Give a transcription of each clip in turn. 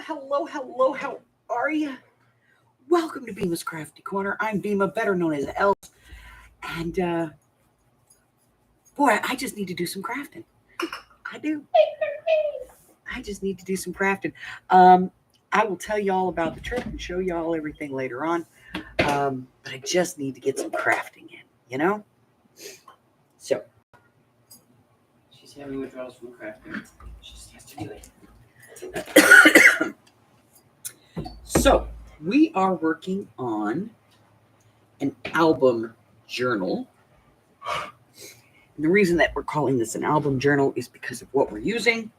hello. How are you? Welcome to Beema's Crafty Corner. I'm Beema, better known as Els. And boy, I just need to do some crafting. I do. I just need to do some crafting. I will tell you all about the trip and show you all everything later on. But I just need to get some crafting in. So She's having withdrawals from crafting. She just has to do it. So we are working on an album journal. And the reason that we're calling this an album journal is because of what we're using.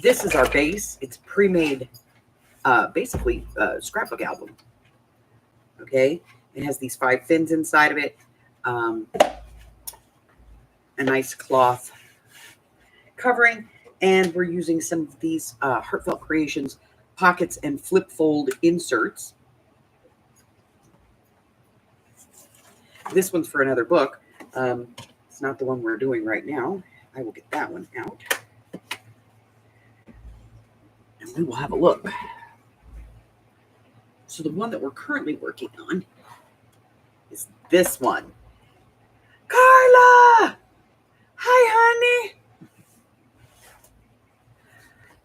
This is our base. It's pre-made, basically scrapbook album. Okay, it has these 5 fins inside of it. A nice cloth covering, and we're using some of these Heartfelt Creations pockets and flip fold inserts. This one's for another book. It's not the one we're doing right now. I will get that one out, and we will have a look. So the one that we're currently working on is this one. Carla! Hi,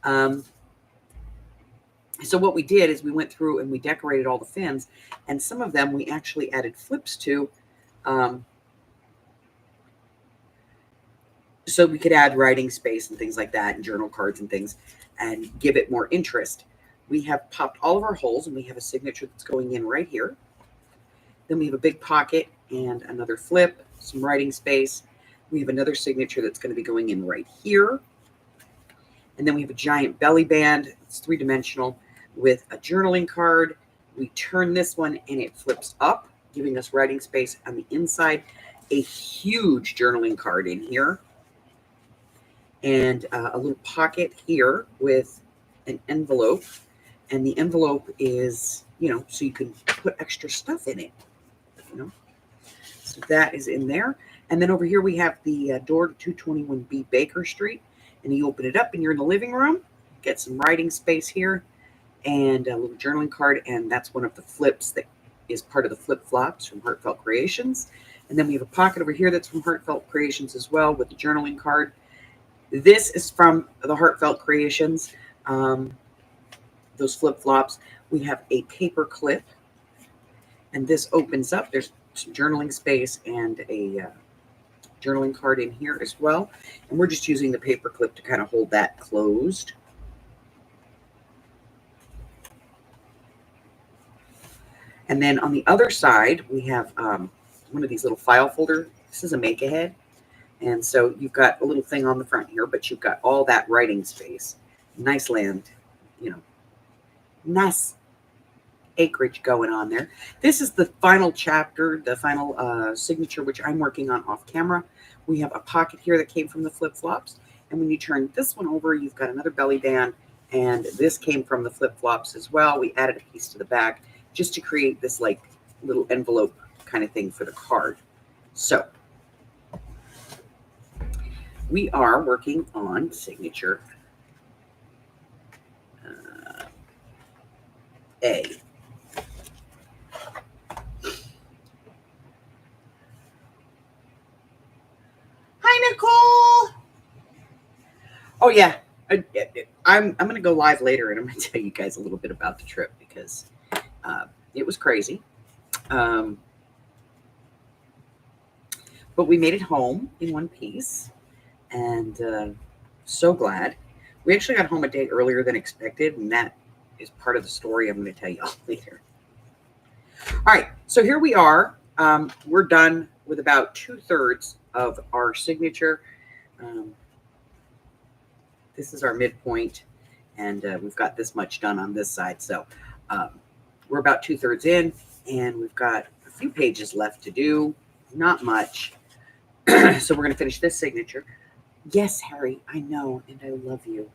honey. So what we did is we went through and we decorated all the fins, and some of them we actually added flips to, so we could add writing space and things like that, and journal cards and things, and give it more interest. We have popped all of our holes, and we have a signature that's going in right here. Then we have a big pocket and another flip, some writing space. We have another signature that's going to be going in right here. And then we have a giant belly band. It's 3-dimensional with a journaling card. We turn this one and it flips up, giving us writing space on the inside. A huge journaling card in here. And a little pocket here with an envelope. And the envelope is, so you can put extra stuff in it, So that is in there. And then over here we have the door to 221B Baker Street. And you open it up and you're in the living room. Get some writing space here and a little journaling card. And that's one of the flips that is part of the flip flops from Heartfelt Creations. And then we have a pocket over here that's from Heartfelt Creations as well with the journaling card. This is from the Heartfelt Creations, those flip flops. We have a paper clip, and this opens up. There's some journaling space and a journaling card in here as well. And we're just using the paper clip to kind of hold that closed. And then on the other side, we have one of these little file folder. This is a make-ahead. And so you've got a little thing on the front here, but you've got all that writing space. Nice land, nice acreage going on there. This is the final chapter, the final signature, which I'm working on off camera. We have a pocket here that came from the flip-flops. And when you turn this one over, you've got another belly band. And this came from the flip-flops as well. We added a piece to the back just to create this like little envelope kind of thing for the card. So we are working on signature A. Hi, Nicole. Oh yeah, I'm going to go live later, and I'm going to tell you guys a little bit about the trip because it was crazy. But we made it home in one piece, and so glad. We actually got home a day earlier than expected, and that is part of the story I'm going to tell you all later. All right, so here we are. We're done with about 2/3 of our signature. This is our midpoint, and we've got this much done on this side. So we're about 2/3 in, and we've got a few pages left to do. Not much. So we're going to finish this signature. Yes, Harry, I know, and I love you.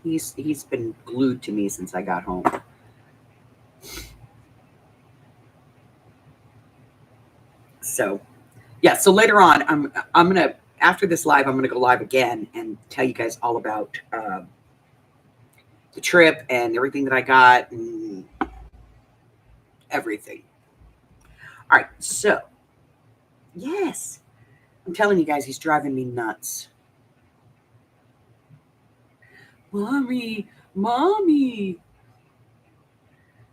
He's been glued to me since I got home. So yeah, so later on, I'm gonna, after this live, I'm gonna go live again and tell you guys all about the trip and everything that I got and everything. All right, so yes, I'm telling you guys, he's driving me nuts. Mommy, mommy,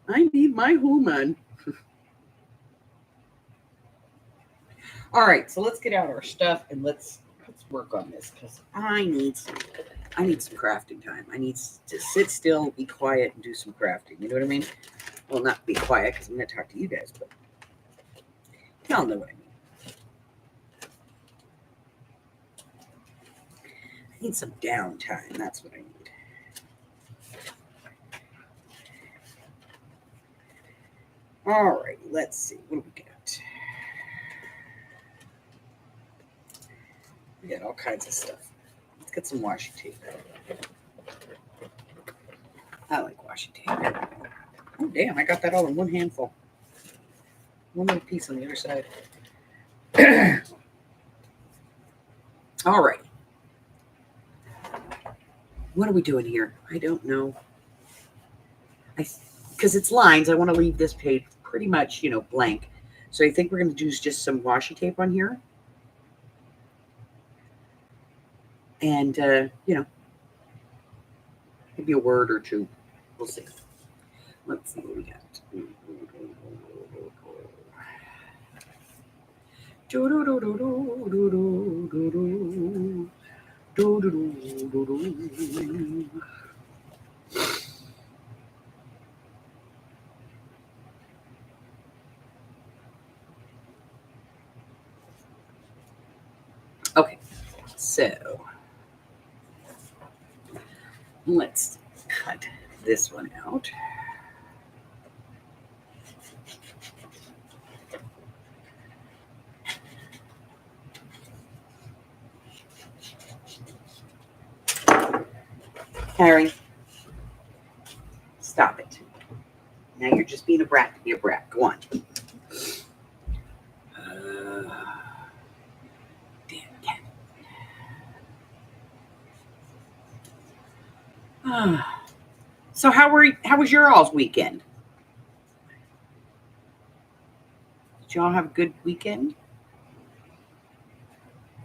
I need my woman. All right, so let's get out our stuff and let's work on this because I need some crafting time. I need to sit still, be quiet, and do some crafting. You know what I mean? Well, not be quiet because I'm going to talk to you guys, but y'all know what I mean. I need some downtime. That's what I need. All right, let's see. What do we got? We got all kinds of stuff. Let's get some washi tape. I like washi tape. Oh, damn, I got that all in one handful. One little piece on the other side. All right. What are we doing here? I don't know. Because it's lines, I want to leave this page pretty much, blank. So I think we're going to do just some washi tape on here. And, maybe a word or two. We'll see. Let's see what we got. Okay, so let's cut this one out. Harry, stop it. Now you're just being a brat to be a brat. Go on. Damn it. So how was your all's weekend? Did y'all have a good weekend?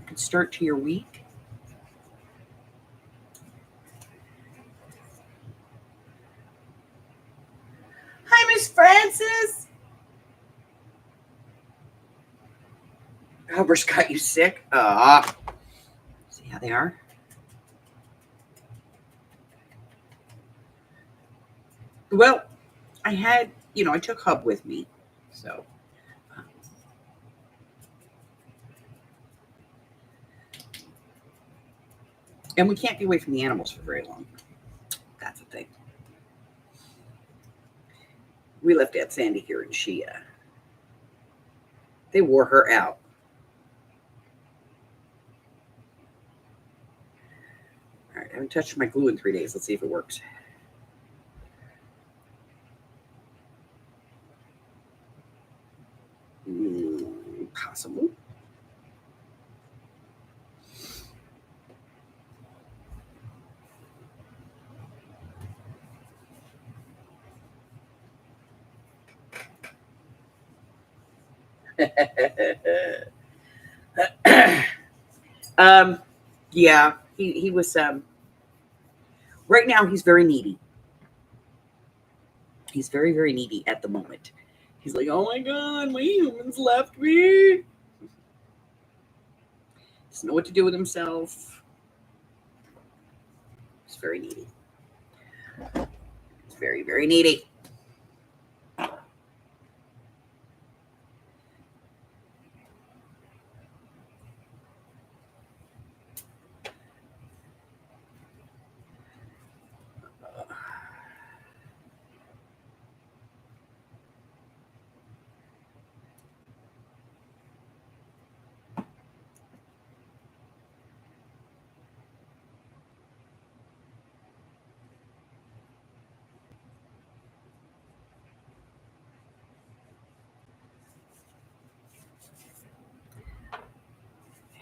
Good start to your week? Hi, Miss Francis. Hubbard's got you sick. See how they are? Well, I had, I took Hub with me. So. And we can't be away from the animals for very long. That's the thing. We left Aunt Sandy here and they wore her out. All right, I haven't touched my glue in 3 days. Let's see if it works. Possible. Yeah, he was right now he's very needy. He's very, very needy at the moment. He's like, oh my god, my humans left me. Doesn't know what to do with himself. He's very needy. He's very, very needy.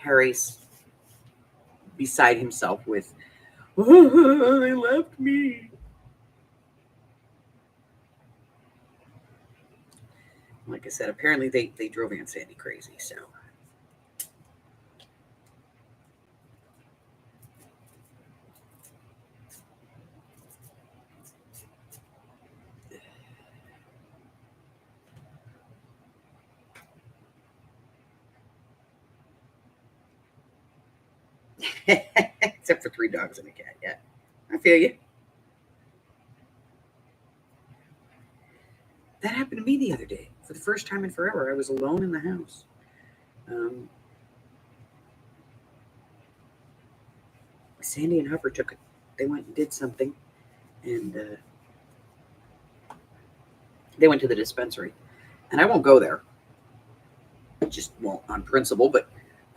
Harry's beside himself with, oh, they left me. Like I said, apparently they drove Aunt Sandy crazy, so. Except for 3 dogs and a cat. Yeah, I feel you. That happened to me the other day. For the first time in forever, I was alone in the house. Sandy and Huffer took it. They went and did something, and they went to the dispensary. And I won't go there. I just won't on principle, but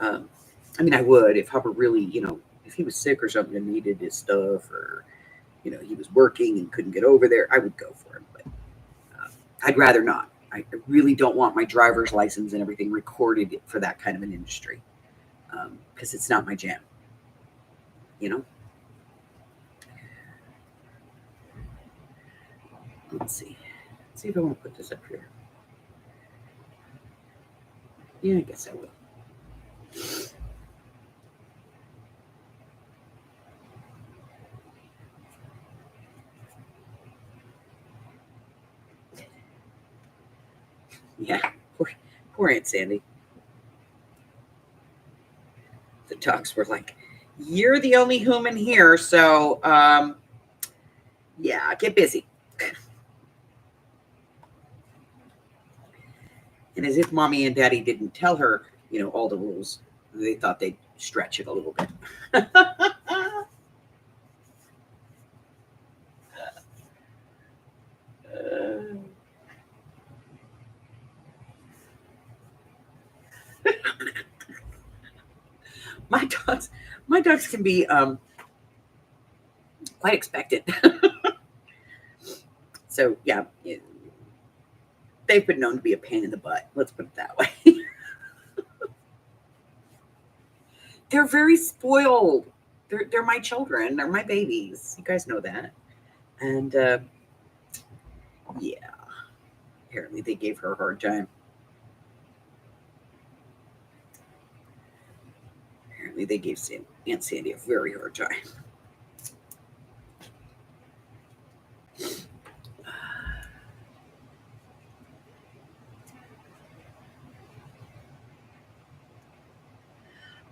I mean, I would if Huffer really, if he was sick or something and needed his stuff, or he was working and couldn't get over there, I would go for him. But I'd rather not. I really don't want my driver's license and everything recorded for that kind of an industry, because it's not my jam. Let's see. Let's see if I want to put this up here. Yeah, I guess I will. Yeah, poor Aunt Sandy. The dogs were like, you're the only human here, so yeah, get busy. And as if mommy and daddy didn't tell her, all the rules, they thought they'd stretch it a little bit. My dogs can be quite expectant. So yeah, they've been known to be a pain in the butt. Let's put it that way. They're very spoiled. They're my children. They're my babies. You guys know that. And yeah, apparently they gave her a hard time. Apparently they gave Aunt Sandy a very hard time.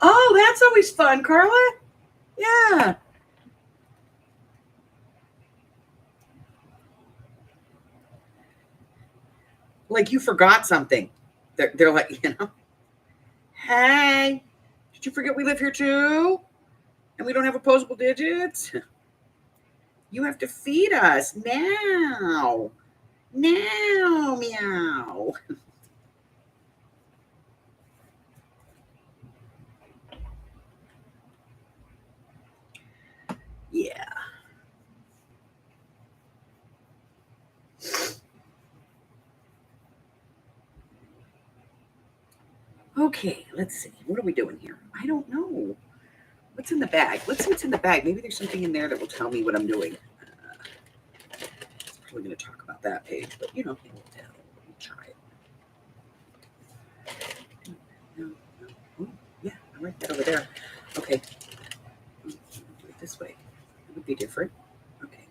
Oh, that's always fun, Carla. Yeah. Like you forgot something. They're like, hey, did you forget we live here too? And we don't have opposable digits? You have to feed us now. Now, meow. Yeah. Okay, let's see. What are we doing here? I don't know. What's in the bag? Let's see what's in the bag. Maybe there's something in there that will tell me what I'm doing. It's probably going to talk about that page, but it will tell. Let me try it. No. Oh, yeah, I write that over there. Okay. Do it this way. It would be different. Okay.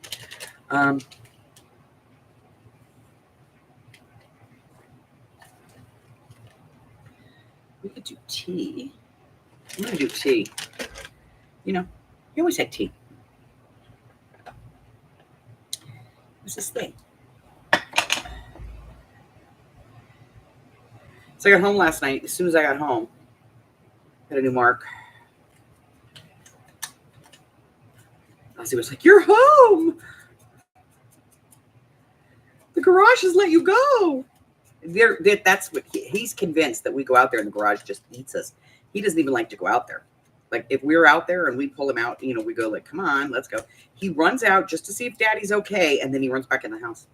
We could do tea. I'm going to do tea. You always had tea. What's this thing? So I got home last night. As soon as I got home, got a new mark. Ozzy was like, you're home. The garage has let you go. That's what he's convinced, that we go out there and the garage just eats us. He doesn't even like to go out there. Like if we're out there and we pull him out, we go like, come on, let's go. He runs out just to see if daddy's okay. And then he runs back in the house.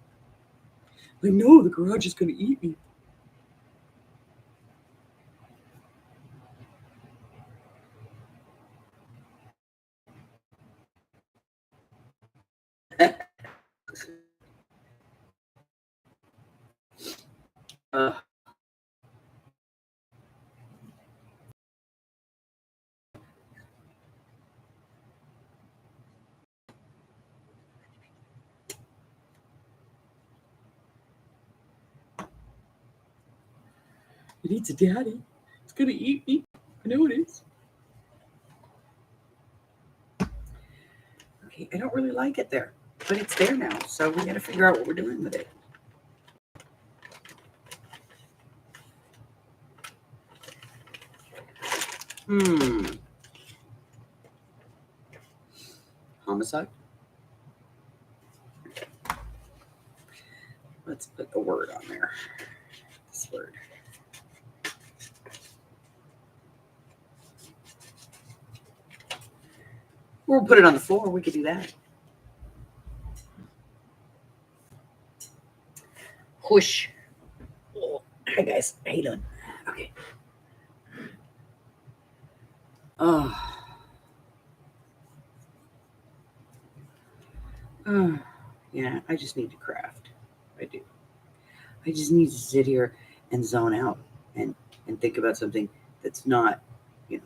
Like, no, the garage is going to eat me. It eats a daddy. It's gonna eat me. I know it is. Okay, I don't really like it there, but it's there now, so we gotta figure out what we're doing with it. Homicide. Let's put the word on there. This word. We'll put it on the floor. We could do that. Whoosh. Oh, hi guys. How you doing? Okay. Oh. Yeah, I just need to craft. I do. I just need to sit here and zone out and think about something that's not, you know,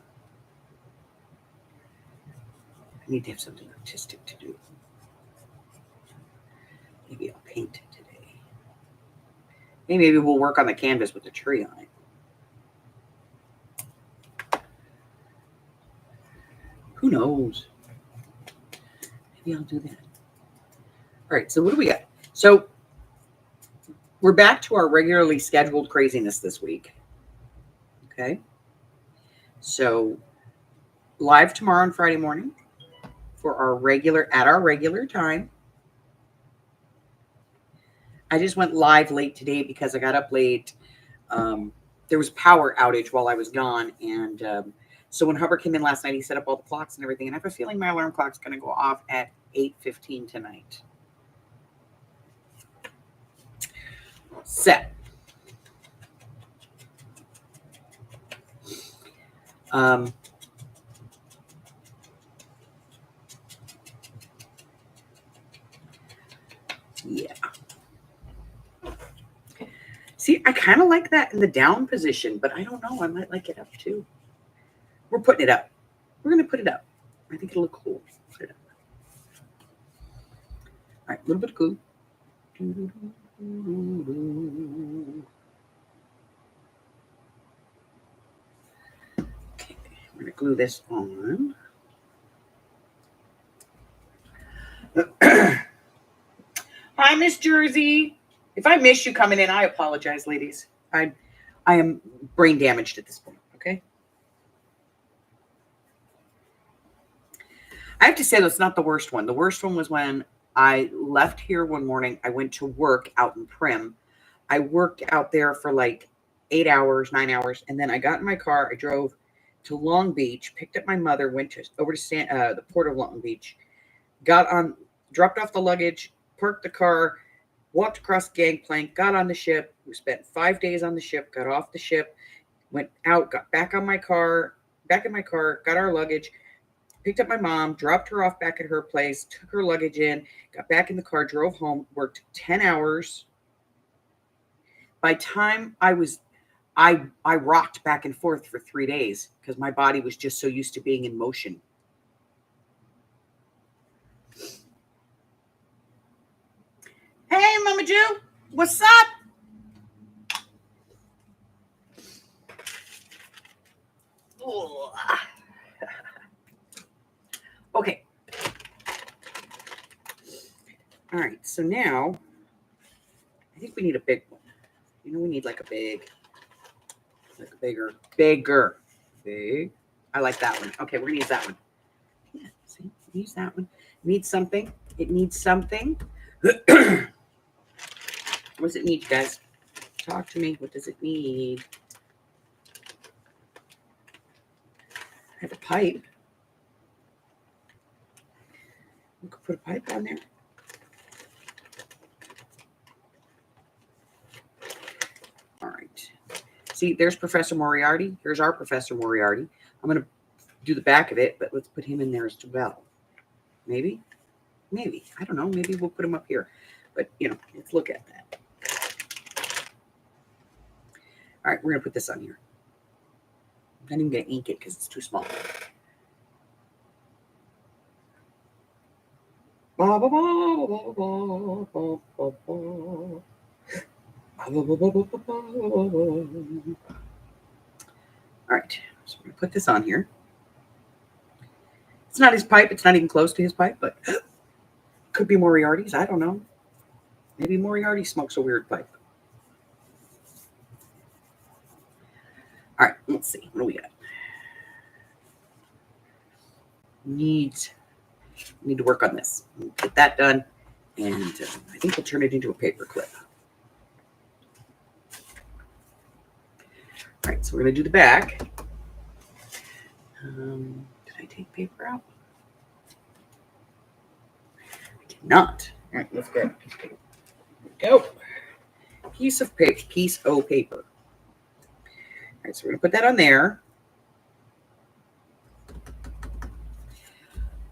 I need to have something artistic to do. Maybe I'll paint it today. Maybe we'll work on the canvas with a tree on it. Who knows? Maybe I'll do that. All right, so what do we got? So we're back to our regularly scheduled craziness this week. Okay. So live tomorrow and Friday morning for our regular time. I just went live late today because I got up late. There was power outage while I was gone. And so when Hubbard came in last night, he set up all the clocks and everything. And I have a feeling my alarm clock's going to go off at 8:15 tonight. Set. Yeah. See, I kind of like that in the down position, but I don't know. I might like it up too. We're putting it up. We're going to put it up. I think it'll look cool. Put it up. All right, a little bit of glue. Okay, we're going to glue this on. Hi, Miss Jersey. If I miss you coming in, I apologize, ladies. I am brain damaged at this point, okay? I have to say, that's not the worst one. The worst one was when I left here one morning. I went to work out in Prim. I worked out there for like 8 hours, 9 hours, and then I got in my car. I drove to Long Beach, picked up my mother, went over to the port of Long Beach, dropped off the luggage, parked the car, walked across the gangplank, got on the ship. We spent 5 days on the ship, got off the ship, went out, got back in my car, got our luggage, picked up my mom, dropped her off back at her place, took her luggage in, got back in the car, drove home, worked 10 hours. By time I rocked back and forth for 3 days because my body was just so used to being in motion. Hey, Mama Jew, what's up? Okay. All right, so now I think we need a big one. You know, we need like a bigger. Big. I like that one. Okay, we're gonna use that one. Yeah, see, use that one. Needs something. It needs something. What does it need, you guys? Talk to me. What does it need? I have a pipe. We could put a pipe on there. All right. See, there's Professor Moriarty. Here's our Professor Moriarty. I'm going to do the back of it, but let's put him in there as well. Maybe. I don't know. Maybe we'll put him up here. But, you know, let's look at that. All right, we're going to put this on here. I'm not even going to ink it because it's too small. All right, so we're going to put this on here. It's not his pipe. It's not even close to his pipe, but could be Moriarty's. I don't know. Maybe Moriarty smokes a weird pipe. All right, let's see. What do we got? Need to work on this. We'll get that done, and I think we'll turn it into a paper clip. All right, so we're going to do the back. Did I take paper out? I did not. All right, let's grab a piece of paper. There we go. Piece of paper. All right, so we're going to put that on there.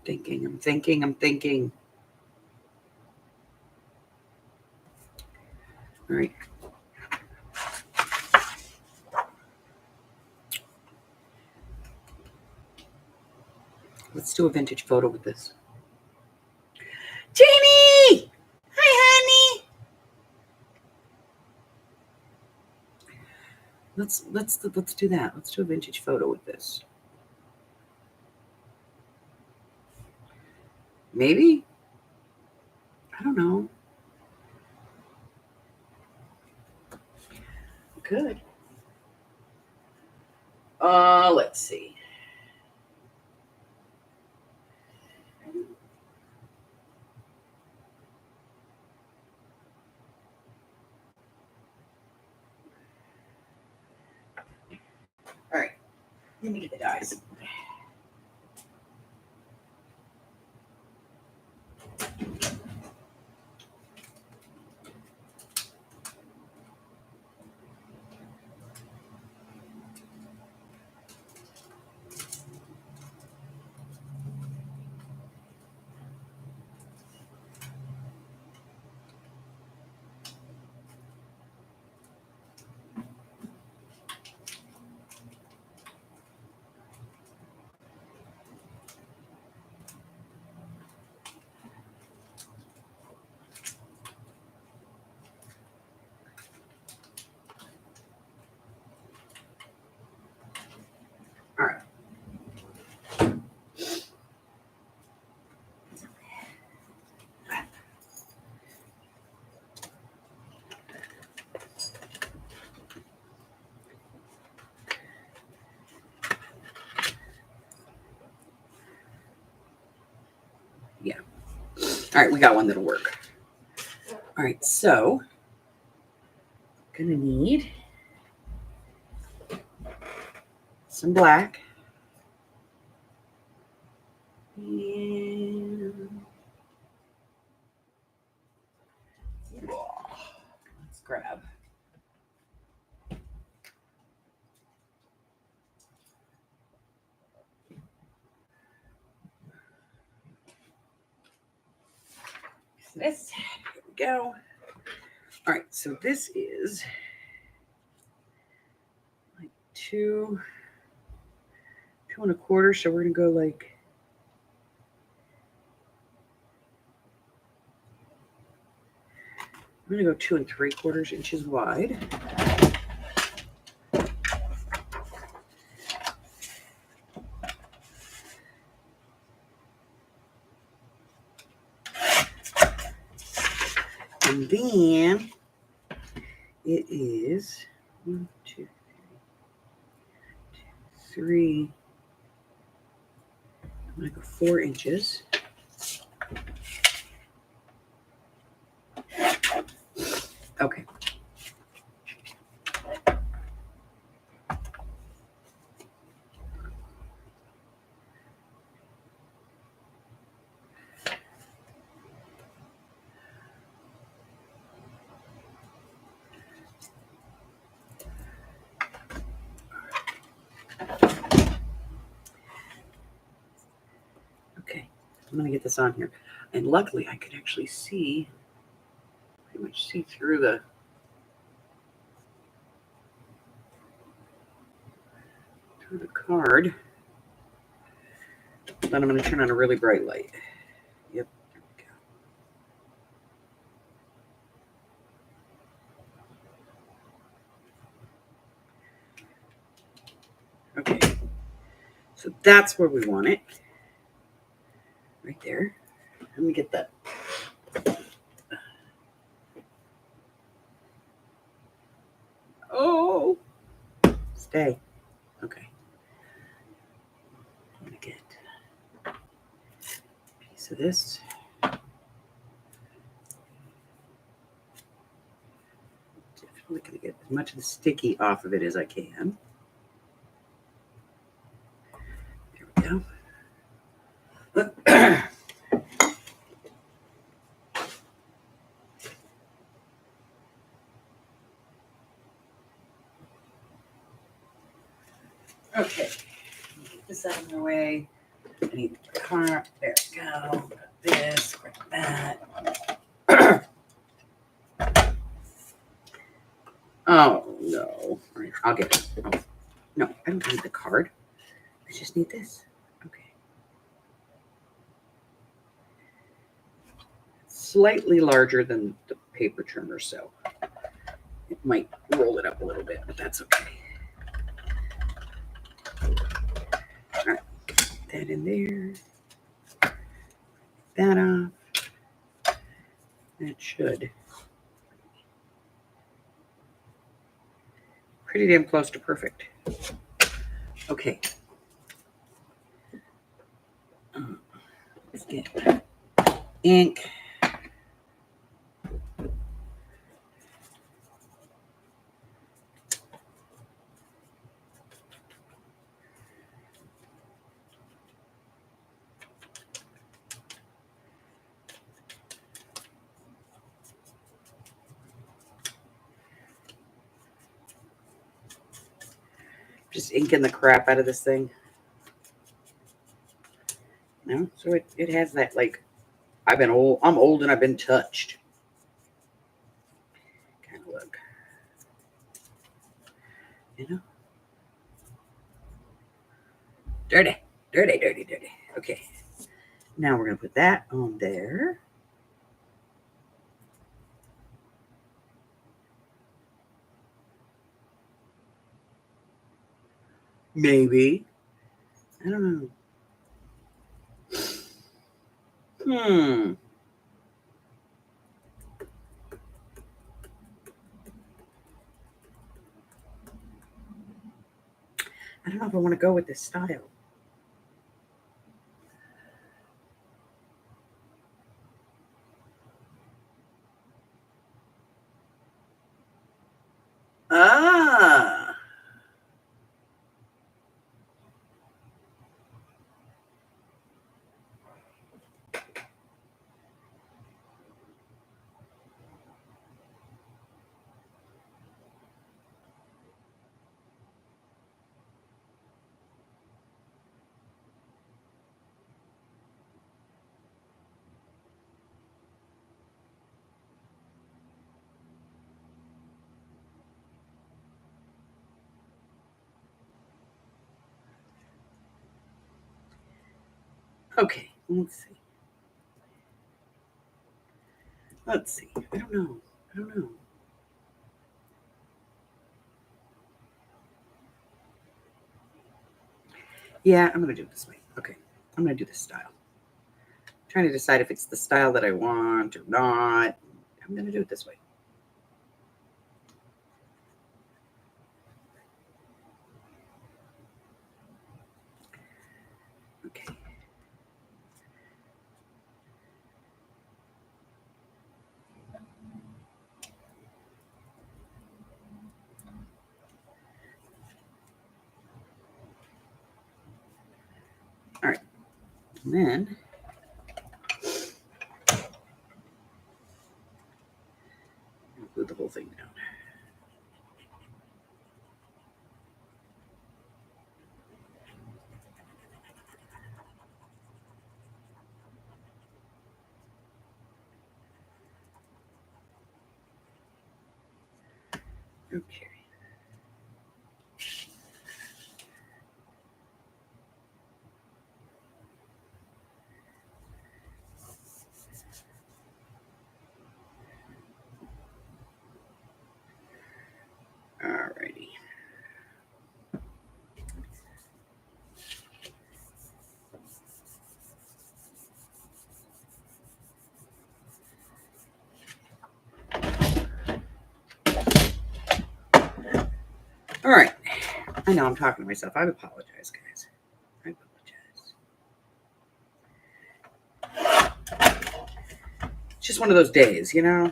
I'm thinking. All right. Let's do a vintage photo with this. Jamie! Hi, honey. Let's do that. Let's do a vintage photo with this. Maybe? I don't know. Good. Let's see. All right. Let me get the dies. All right. Yeah. All right, we got one that'll work. All right, so gonna need some black. And let's grab. This. Here we go. All right, so this is like 2 1/4. So we're gonna go like I'm gonna go 2 3/4 inches wide. And then it is 1, 2, 3. I'm gonna go 4 inches. Okay. Okay, I'm gonna get this on here. And luckily I could actually pretty much see through the for the card. Then I'm going to turn on a really bright light. Yep, there we go. Okay, so that's where we want it. Right there. Let me get that. Oh, stay. Okay. I'm going to get a piece of this. Definitely going to get as much of the sticky off of it as I can. There we go. Okay, get this out of my way. I need the car. There we go. Got this, grab that. Oh no! All right, I'll get it. Oh, no, I don't need the card. I just need this. Okay. Slightly larger than the paper trimmer, so it might roll it up a little bit, but that's okay. All right, get that in there. That off. That should. Pretty damn close to perfect. Okay. Let's get ink. Just inking the crap out of this thing. No, so it has that like I'm old and I've been touched kind of look. You know? Dirty, dirty, dirty, dirty. Okay. Now we're gonna put that on there. Maybe. I don't know. I don't know if I want to go with this style. Ah. Okay, let's see. Let's see. I don't know. I don't know. Yeah, I'm gonna do it this way. Okay, I'm gonna do this style. I'm trying to decide if it's the style that I want or not. I'm gonna do it this way. Okay. All right. And then I'll glue the whole thing down. Okay. All right. I know I'm talking to myself. I apologize, guys. I apologize. It's just one of those days, you know?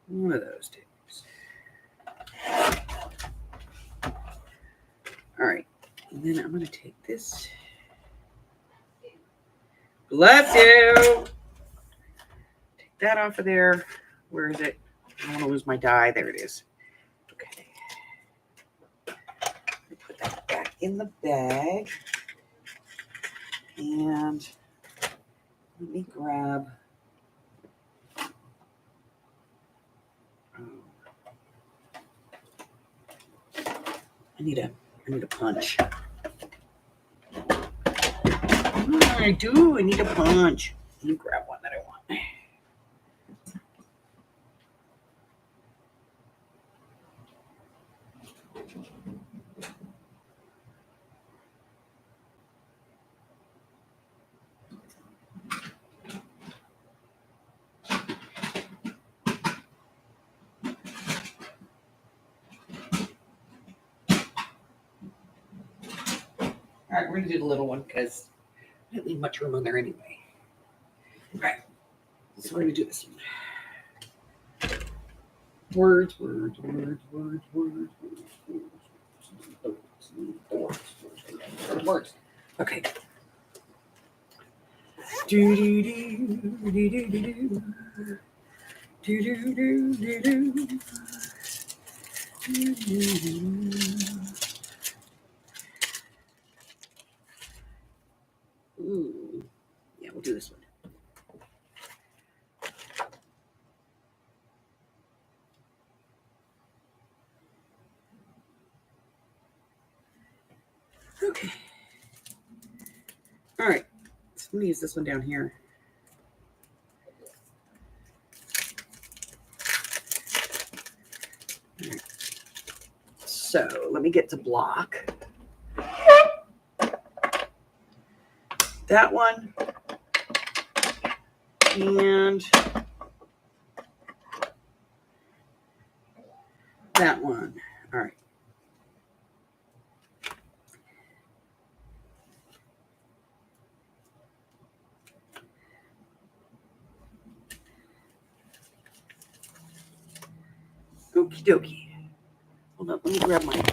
One of those days. All right. And then I'm going to take this. Bless you. Take that off of there. Where is it? I don't want to lose my die. There it is. Okay. Let me put that back in the bag. And let me grab. I need a punch. I do. I need a punch. Let me grab one that I want. All right, we're gonna do the little one because I didn't leave much room on there anyway. All right, so we're gonna do this one. Words. Okay. Do do do do do do do do do do. Ooh, yeah, we'll do this one. Okay. All right. So I'm gonna use this one down here. All right. So let me get to block. That one. And that one. All right. Okie dokie. Hold up, let me grab my. There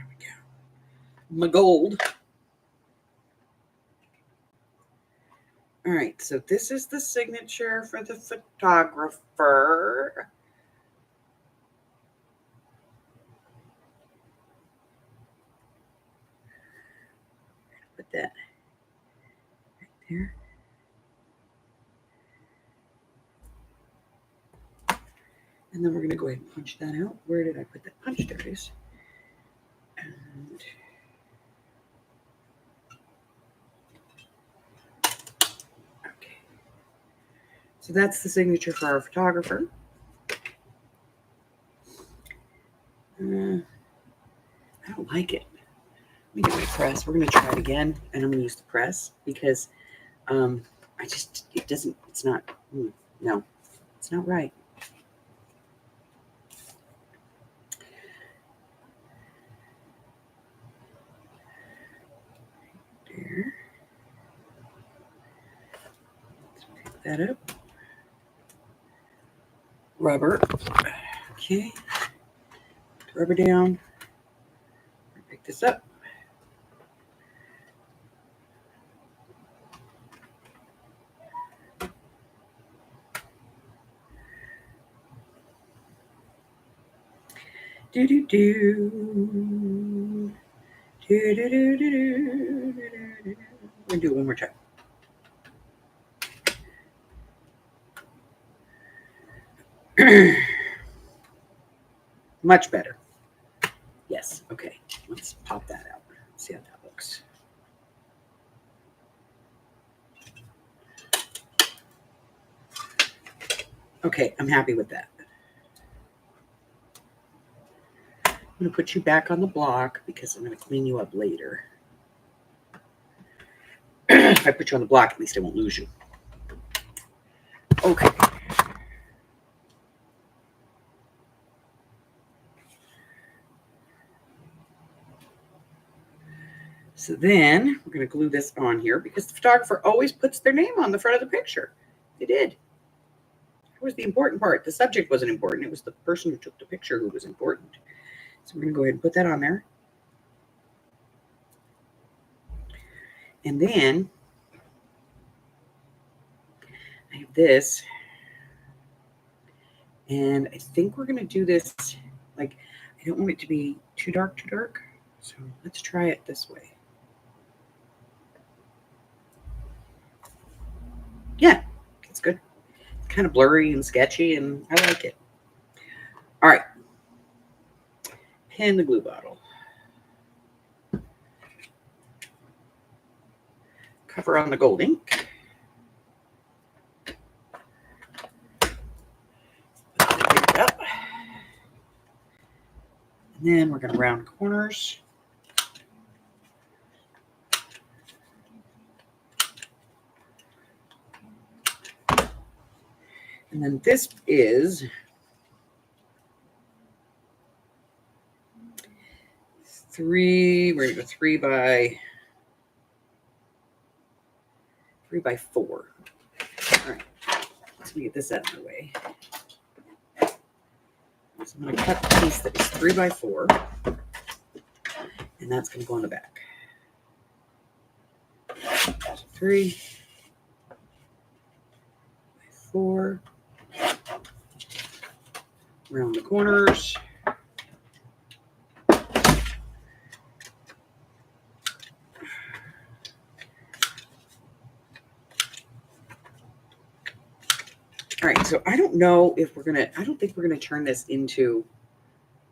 we go. My gold. All right, so this is the signature for the photographer. Put that right there. And then we're going to go ahead and punch that out. Where did I put that punch? There it is. And okay. So that's the signature for our photographer. I don't like it. Let me get my press. We're going to try it again. And I'm going to use the press because it's not, no, it's not right. There. Let's pick that up. Rubber. Okay. Rubber down. Pick this up. Do do do. Do do do do do. We'll do it one more time. Much better. Yes. Okay. Let's pop that out. See how that looks. Okay. I'm happy with that. I'm going to put you back on the block because I'm going to clean you up later. If I put you on the block, at least I won't lose you. Okay. So then we're going to glue this on here because the photographer always puts their name on the front of the picture. They did. That was the important part. The subject wasn't important. It was the person who took the picture who was important. So we're going to go ahead and put that on there. And then I have this. And I think we're going to do this, like, I don't want it to be too dark. So let's try it this way. Yeah, it's good. It's kind of blurry and sketchy, and I like it. All right. Pin the glue bottle. Cover on the gold ink. Pick it up. And then we're going to round corners. And then this is we're going to go 3 by 4. All right, let's get this out of the way. So I'm going to cut the piece that is 3 by 4, and that's going to go on the back. 3 by 4. Around the corners. All right, so I don't know if we're gonna, I don't think we're gonna turn this into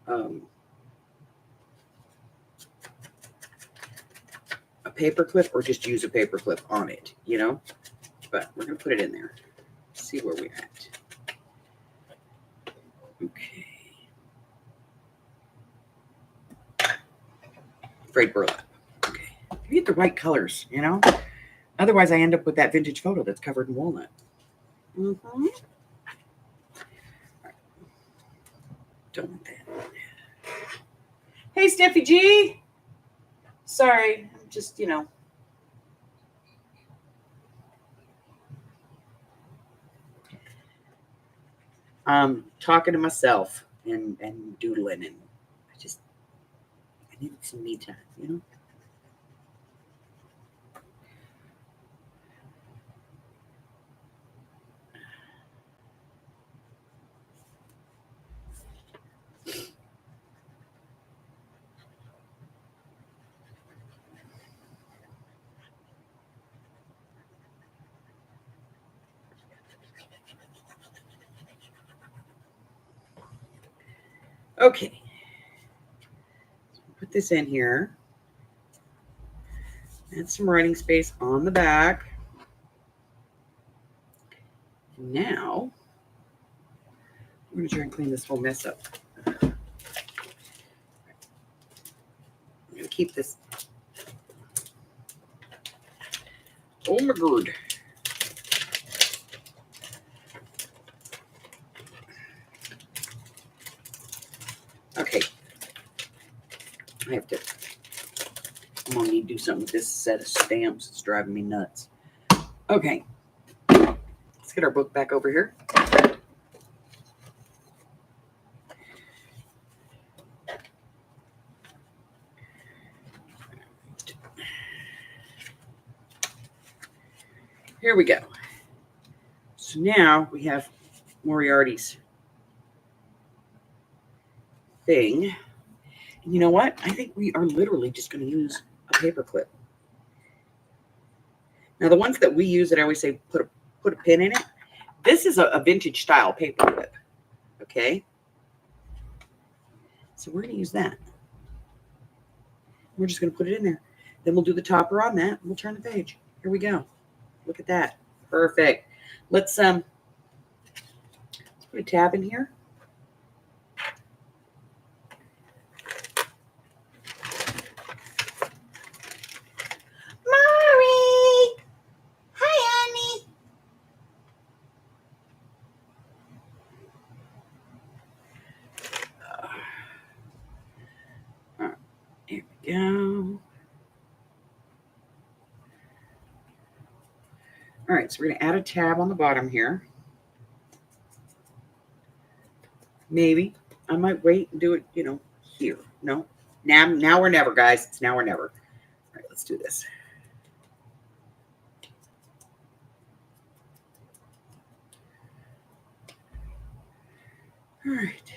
a paper clip or just use a paper clip on it, you know, but we're gonna put it in there. See where we're at. Okay. Afraid burlap. Okay. You get the right colors, you know? Otherwise, I end up with that vintage photo that's covered in walnut. Mm-hmm. Right. Don't want that. Hey, Steffi G. Sorry, I'm just, you know. Talking to myself and doodling, and I needed some me time, you know? Okay. Put this in here. Add some writing space on the back. Now, I'm going to try and clean this whole mess up. I'm going to keep this. Oh my god. Okay. I'm going to need to do something with this set of stamps. It's driving me nuts. Okay. Let's get our book back over here. Here we go. So now we have Moriarty's thing. And you know what? I think we are literally just going to use a paper clip. Now, the ones that we use that I always say put a pin in it, this is a vintage style paper clip. Okay? So we're going to use that. We're just going to put it in there. Then we'll do the topper on that. And we'll turn the page. Here we go. Look at that. Perfect. Let's put a tab in here. Mari! Hi, honey. Here we go. All right, so we're going to add a tab on the bottom here. Maybe. I might wait and do it, here. No. Now or never, guys. It's now or never. All right, let's do this. All right.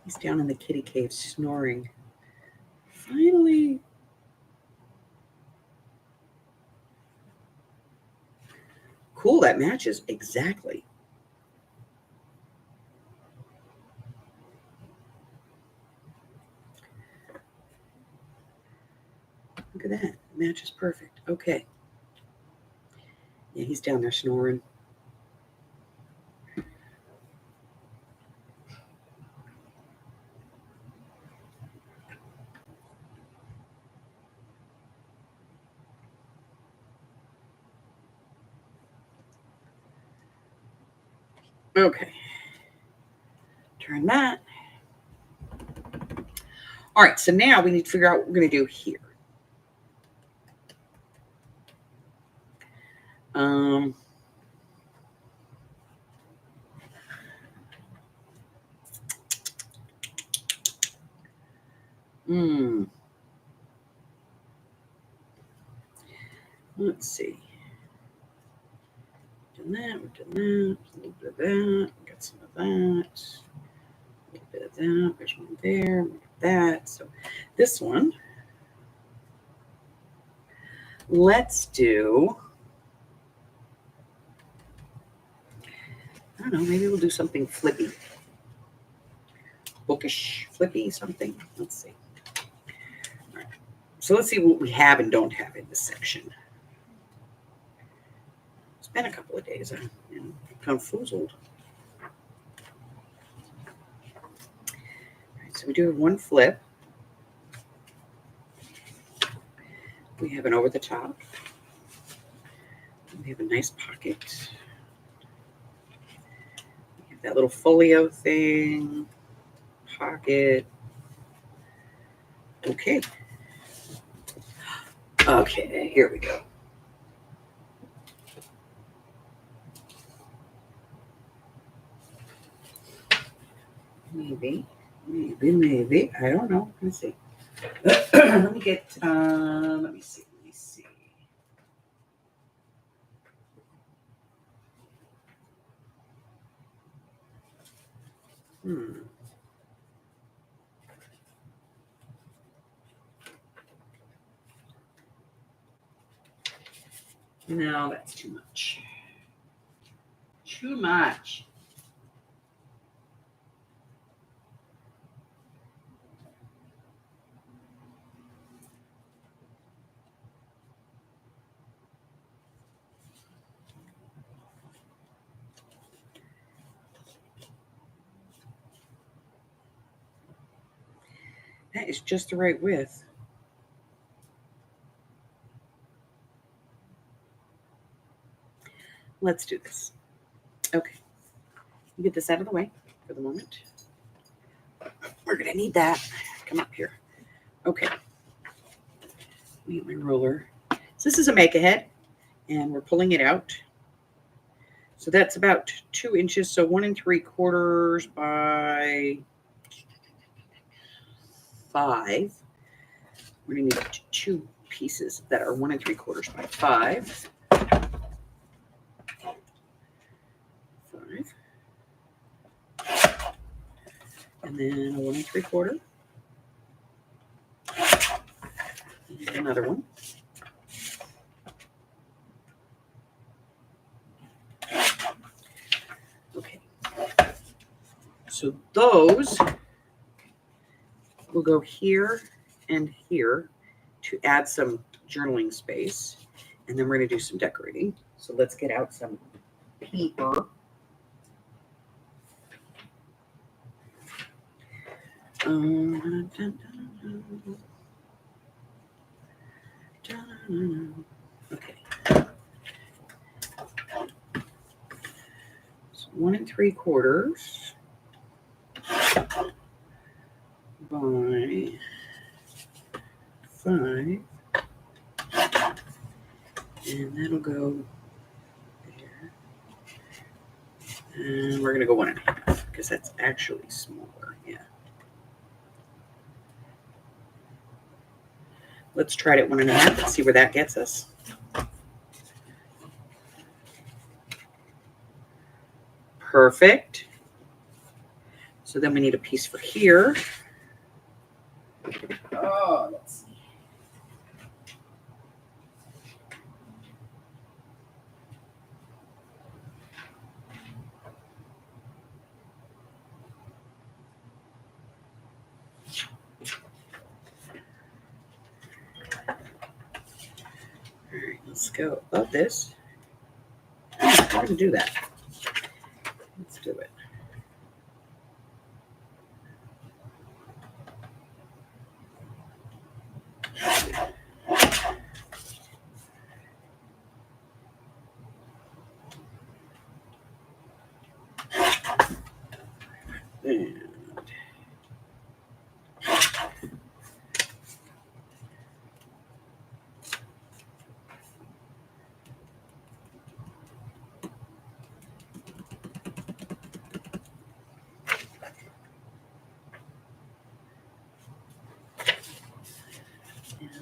He's down in the kitty cave snoring. Finally. Cool, that matches exactly. Look at that. It matches perfect. Okay. Yeah, he's down there snoring. Okay. Turn that. All right, so now we need to figure out what we're going to do here. Let's see. Done that, we've done that, a little bit of that, got some of that, a little bit of that, there's one there, that. So this one, let's do, I don't know, maybe we'll do something flippy. Bookish, flippy, something. Let's see. All right. So let's see what we have and don't have in this section. It's been a couple of days. I'm confoozled. All right, so we do have one flip. We have an over the top. We have a nice pocket. We have that little folio thing. Pocket. Okay. Okay, here we go. Maybe. I don't know. Let's see. Let me get. Let me see. No, that's too much. Too much. That is just the right width. Let's do this. Okay. You get this out of the way for the moment. We're going to need that. Come up here. Okay. Need my roller. So this is a make-ahead, and we're pulling it out. So that's about 2 inches. So 1 3/4 by 5. We're going to need 2 pieces that are 1 3/4 by 5. 5. And then a 1 3/4. And another one. Okay. So those will go here and here to add some journaling space. And then we're going to do some decorating. So let's get out some paper. Okay. So 1 3/4 by 5. And that'll go there. And we're going to go 1 1/2 because that's actually smaller. Yeah. Let's try it at 1 1/2 and see where that gets us. Perfect. So then we need a piece for here. Oh, let's see. All right, let's go above this. We're going to do that. Let's do it.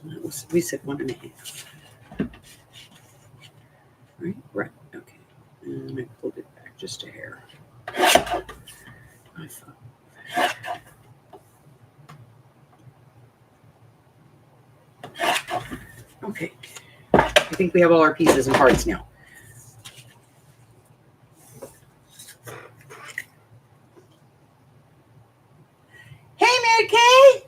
And that was, we said 1 1/2. Right. Okay. And I pulled it back just a hair. I thought. Okay. I think we have all our pieces and parts now. Hey, Mary Kay!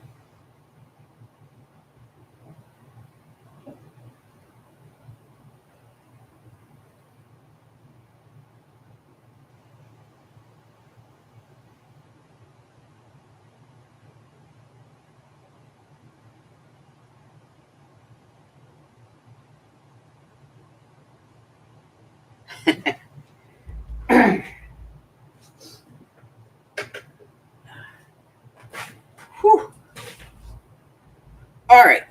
Whew. All right.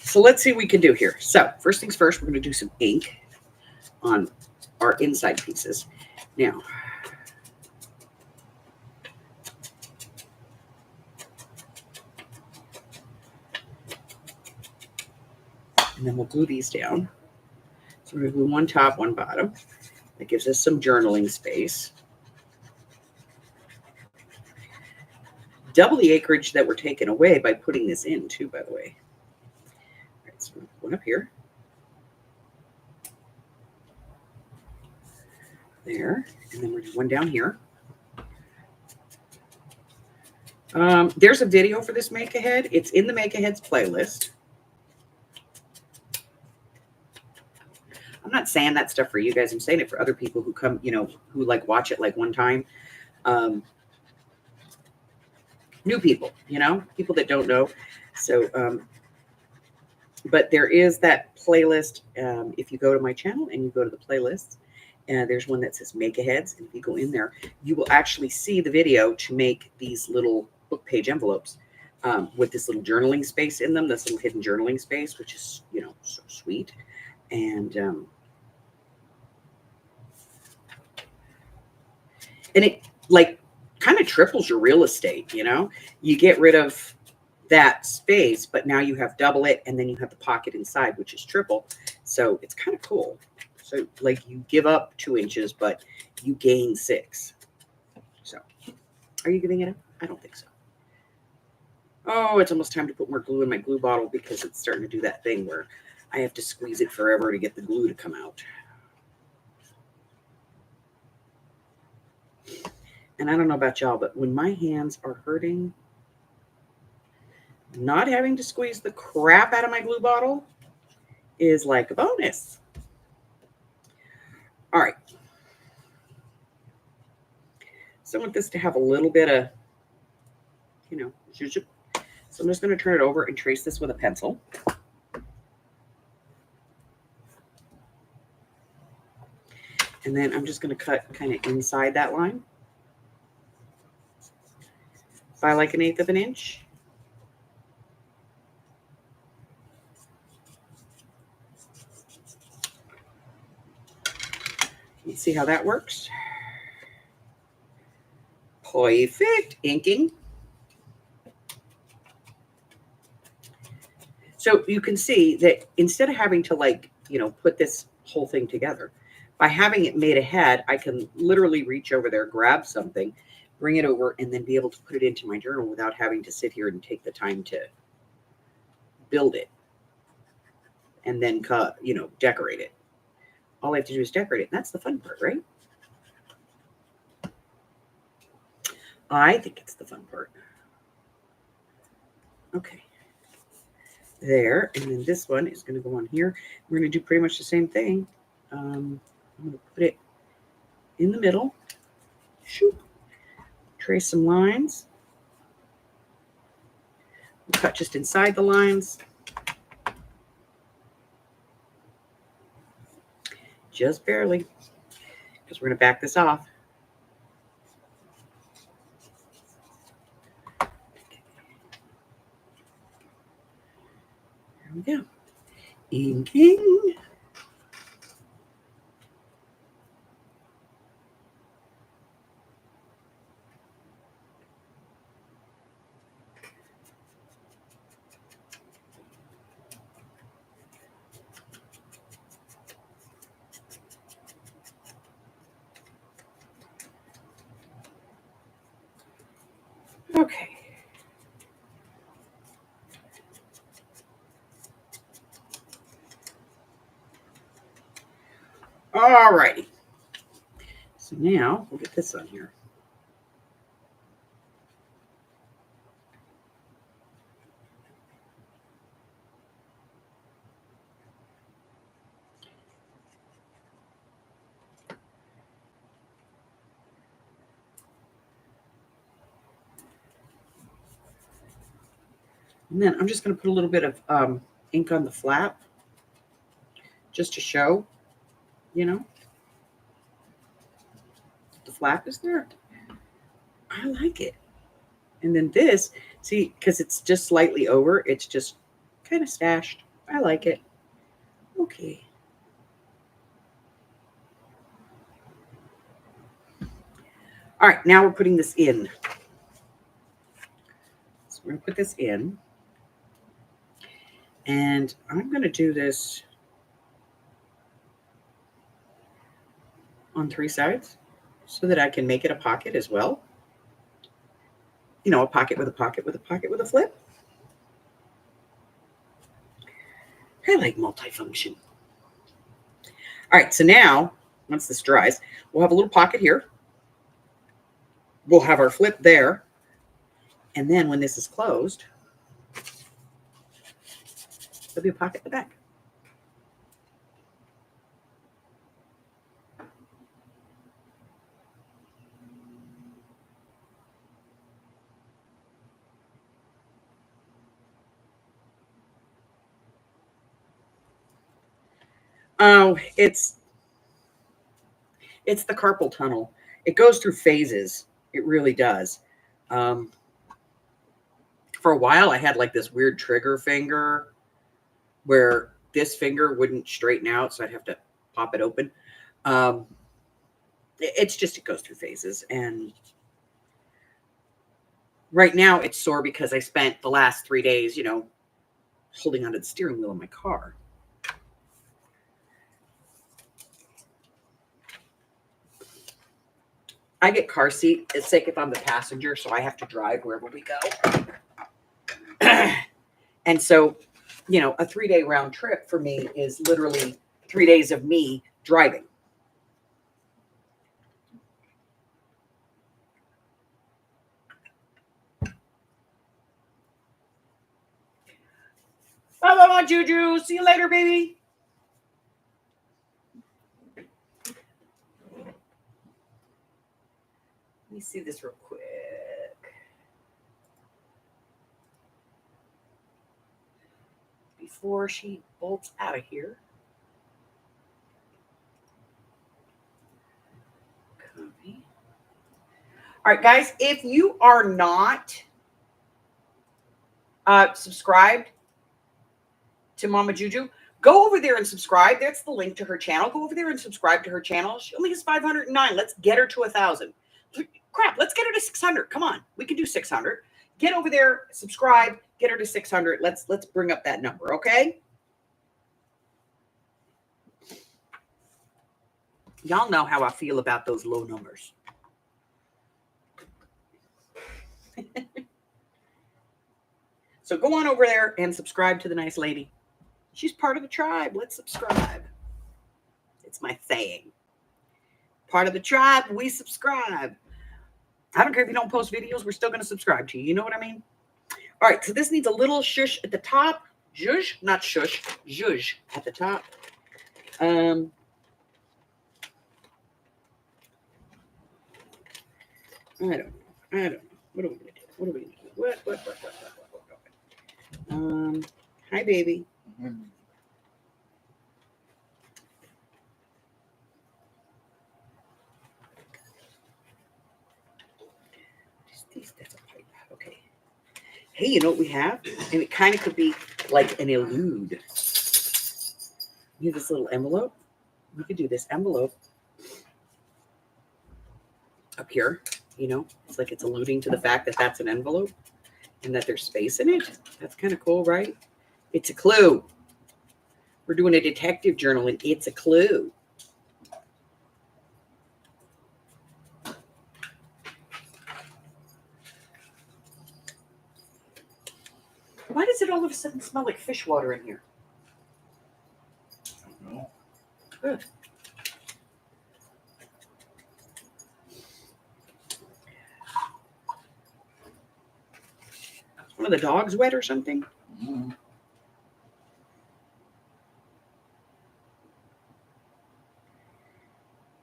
So let's see what we can do here. So first things first, we're going to do some ink on our inside pieces. Now, and then we'll glue these down. So we're going to glue one top, one bottom. That gives us some journaling space. Double the acreage that we're taking away by putting this in too, by the way. All right, so one up here. There. And then we're doing one down here. There's a video for this Make Ahead. It's in the Make Aheads playlist. I'm not saying that stuff for you guys. I'm saying it for other people who come, you know, who like watch it like one time. New people, you know, people that don't know. So, but there is that playlist. If you go to my channel and you go to the playlists, there's one that says Make Aheads. And if you go in there, you will actually see the video to make these little book page envelopes with this little journaling space in them, this little hidden journaling space, which is, you know, so sweet. And it like kind of triples your real estate, you know, you get rid of that space, but now you have double it. And then you have the pocket inside, which is triple. So it's kind of cool. So like you give up 2 inches, but you gain 6. So are you giving it up? I don't think so. Oh, it's almost time to put more glue in my glue bottle because it's starting to do that thing where I have to squeeze it forever to get the glue to come out. And I don't know about y'all, but when my hands are hurting, not having to squeeze the crap out of my glue bottle is like a bonus. All right. So I want this to have a little bit of, you know, so I'm just going to turn it over and trace this with a pencil. And then I'm just going to cut kind of inside that line by like 1/8 of an inch. You see how that works? Perfect. Inking. So you can see that instead of having to put this whole thing together, by having it made ahead, I can literally reach over there, grab something, bring it over, and then be able to put it into my journal without having to sit here and take the time to build it and then decorate it. All I have to do is decorate it. And that's the fun part, right? I think it's the fun part. Okay. There. And then this one is going to go on here. We're going to do pretty much the same thing. I'm going to put it in the middle. Shoop. Trace some lines. We'll cut just inside the lines. Just barely. Because we're going to back this off. There we go. Inking. Okay. All righty. So now we'll get this on here. And then I'm just going to put a little bit of ink on the flap just to show, the flap is there. I like it. And then this, see, because it's just slightly over, it's just kind of stashed. I like it. Okay. All right, now we're putting this in. So we're going to put this in. And I'm going to do this on 3 sides so that I can make it a pocket as well. A pocket with a pocket with a pocket with a flip. I like multifunction. All right, so now, once this dries, we'll have a little pocket here. We'll have our flip there. And then when this is closed, there'll be a pocket at the back. Oh, it's the carpal tunnel. It goes through phases. It really does. For a while, I had like this weird trigger finger where this finger wouldn't straighten out, so I'd have to pop it open. It goes through phases. And right now, it's sore because I spent the last 3 days, holding onto the steering wheel of my car. I get car seat. It's like if I'm the passenger, so I have to drive wherever we go. And so, a 3-day round trip for me is literally 3 days of me driving. Bye-bye, Juju. See you later, baby. Let me see this real quick. Before she bolts out of here. All right, guys, if you are not subscribed to Mama Juju, go over there and subscribe. That's the link to her channel. Go over there and subscribe to her channel. She only has 509. Let's get her to 1,000. Crap, let's get her to 600. Come on, we can do 600. Get over there, subscribe, get her to 600. Let's bring up that number, okay? Y'all know how I feel about those low numbers. So go on over there and subscribe to the nice lady. She's part of the tribe. Let's subscribe. It's my saying. Part of the tribe, we subscribe. I don't care if you don't post videos, we're still going to subscribe to you. You know what I mean? All right, so this needs a little shush at the top. Zhuzh, not shush, zhuzh at the top. I don't know. What are we going to do? What are we going to do? What? Hi, baby. Mm-hmm. That's a pipe. Okay. Hey, you know what we have? And it kind of could be like an elude. You have this little envelope. We could do this envelope up here. You know, it's like it's alluding to the fact that that's an envelope and that there's space in it. That's kind of cool, right? It's a clue. We're doing a detective journal and it's a clue. Why does it all of a sudden smell like fish water in here? I don't know. Good. One of the dogs wet or something? Mm-hmm.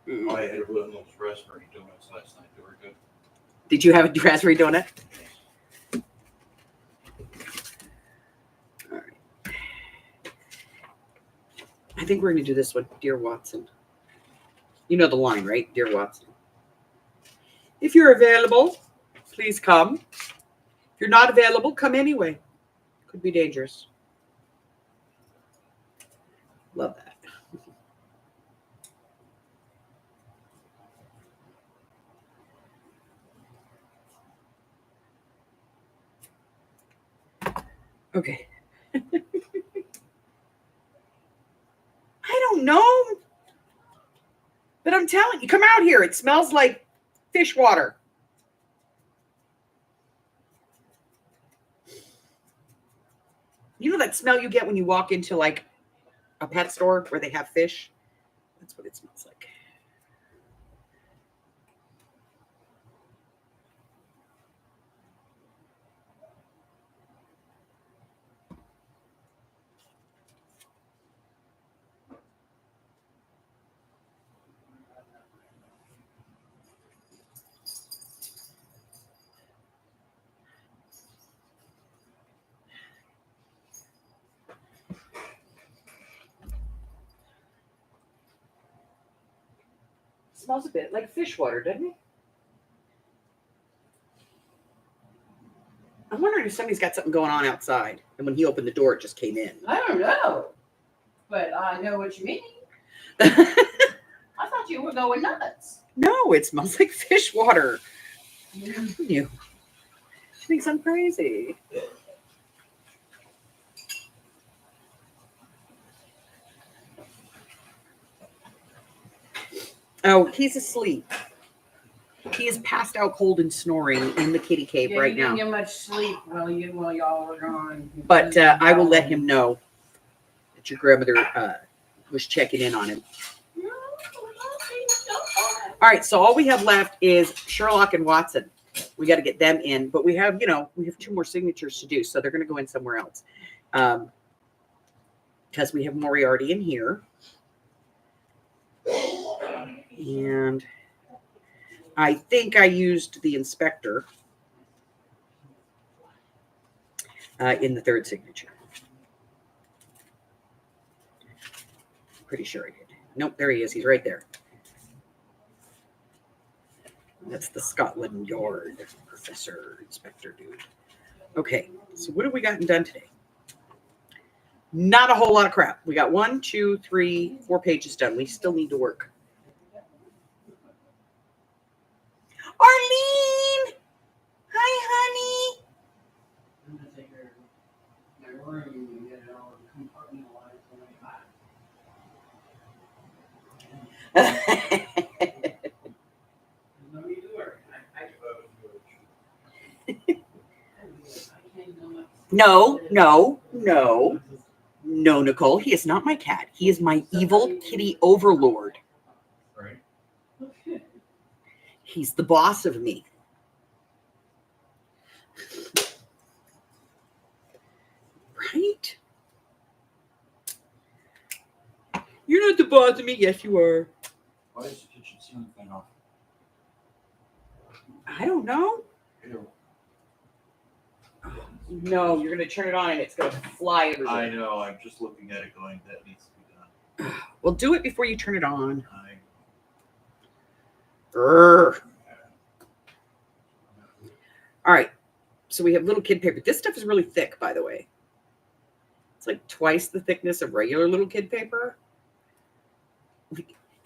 Oh, I had one of those raspberry donuts last night. They were good. Did you have a raspberry donut? Yes. All right. I think we're going to do this one, Dear Watson. You know the line, right? Dear Watson. If you're available, please come. If you're not available, come anyway. Could be dangerous. Love that. Okay. I don't know. But I'm telling you, come out here. It smells like fish water. You know that smell you get when you walk into like a pet store where they have fish? That's what it smells like. Smells a bit like fish water, doesn't it? I'm wondering if somebody's got something going on outside. And when he opened the door, it just came in. I don't know, but I know what you mean. No, I thought you were going nuts. it smells like fish water. Who knew? She thinks I'm crazy. Oh, he's asleep. He is passed out cold and snoring in the kitty cave right you now. didn't get much sleep while y'all were gone. But I will let him know that your grandmother was checking in on him. No, All right, so all we have left is Sherlock and Watson. We got to get them in, but we have 2 more signatures to do, so they're going to go in somewhere else. Because we have Moriarty in here. And I think I used the inspector in the 3rd signature. Pretty sure I did. Nope, there he is. He's right there. That's the Scotland Yard professor, inspector dude. Okay, so what have we gotten done today? Not a whole lot of crap. We got 1, 2, 3, 4 pages done. We still need to work. Arlene! Hi, honey. I'm gonna take her my room and get it all compartmentalized when I'm back. There's no need to worry. I can't go up. No, Nicole. He is not my cat. He is my evil kitty overlord. Right? He's the boss of me. Right? You're not the boss of me. Yes, you are. Why is the kitchen ceiling fan off? I don't know. Ew. No, you're going to turn it on and it's going to fly everywhere. I know. I'm just looking at it going, that needs to be done. Well, do it before you turn it on. I Urgh. All right. So we have little kid paper. This stuff is really thick, by the way. It's like twice the thickness of regular little kid paper.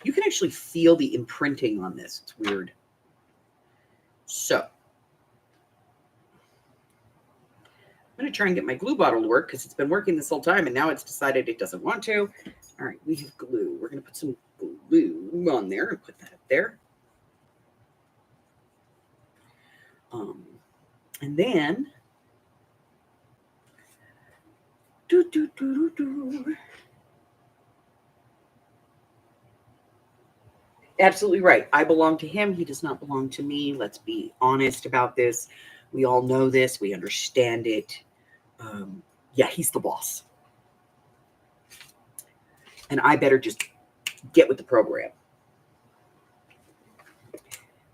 You can actually feel the imprinting on this. It's weird. So I'm going to try and get my glue bottle to work because it's been working this whole time and now it's decided it doesn't want to. All right, we have glue. We're going to put some glue on there and put that up there. And then absolutely right. I belong to him. He does not belong to me. Let's be honest about this. We all know this. We understand it. Yeah, he's the boss. And I better just get with the program.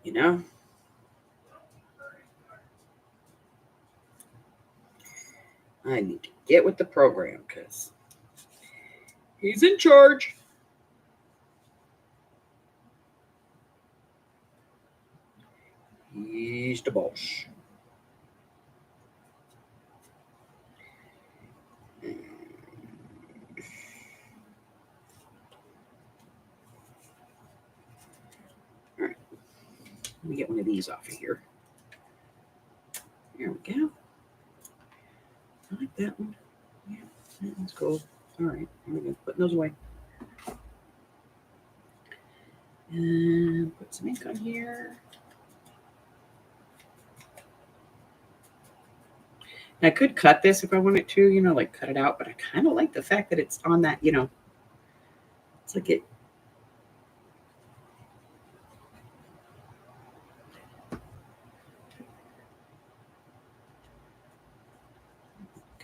You know? I need to get with the program because he's in charge. He's the boss. All right. Let me get one of these off of here. There we go. I like that one. Yeah, that one's cool. All right, here we go. Putting those away. And put some ink on here. And I could cut this if I wanted to, you know, like cut it out, but I kind of like the fact that it's on that, you know, it's like it.